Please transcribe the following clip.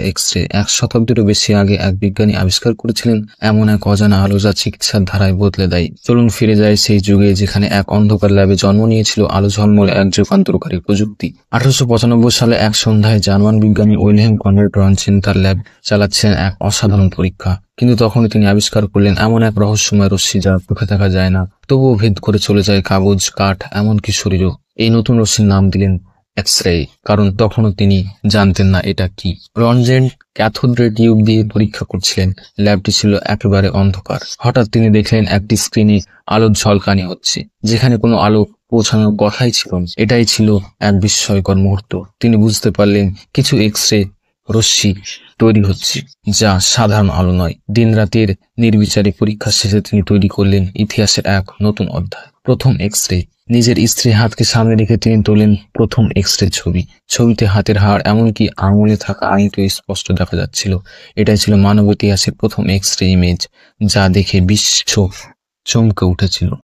X ray 1 শতাব্দীরও বেশি আগে এক বিজ্ঞানী আবিষ্কার করেছিলেন এমন এক অজানা আলো যা চিকিৎসার ধারায় বদলে দেয়। চলুন ফিরে যায় সেই যুগে যেখানে এক অন্ধকার ল্যাবে জন্ম নিয়েছিল আলো ঝলমলে এক যুগান্তকারী প্রযুক্তি। 1895 সালে এক সন্ধ্যায় জার্মান বিজ্ঞানী উইলহেম কনরাড রনচেন তার ল্যাব চালাচ্ছেন এক অসাধারণ পরীক্ষা। কিন্তু তখনই তিনি আবিষ্কার করলেন এমন এক রহস্যময় রশ্মি যা চোখে দেখা যায় না, তবুও ভেদ করে চলে যায় কাগজ, কাঠ, এমনকি শরীরও। এই নতুন রশ্মির নাম দিলেন এক্স রে, কারণ তখনও তিনি জানতেন না এটা কি। রনচেন ক্যাথোড রে টিউব দিয়ে পরীক্ষা করছিলেন। ল্যাবটি ছিল একেবারে অন্ধকার। হঠাৎ তিনি দেখলেন একটি স্ক্রিনে আলোর ঝলকানি হচ্ছে, যেখানে কোনো আলো পৌঁছানোর কথাই ছিল না। এটাই ছিল এক বিস্ময়কর মুহূর্ত। তিনি বুঝতে পারলেন কিছু এক্স রে রশ্মি তৈরি হচ্ছে, যা সাধারণ আলো নয়। দিনরাতের নির্বিচারে পরীক্ষা শেষে তিনি তৈরি করলেন ইতিহাসের এক নতুন অধ্যায়, প্রথম এক্স রে। নিজের স্ত্রীর হাতকে সামনে রেখে তিনি তোলেন প্রথম এক্স রে ছবি। ছবিতে হাতের হাড়, এমনকি আঙুলে থাকা আঙুলটিও স্পষ্ট দেখা যাচ্ছিল। এটাই ছিল মানব ইতিহাসের প্রথম এক্স রে ইমেজ, যা দেখে বিশ্ব চমকে উঠেছিল।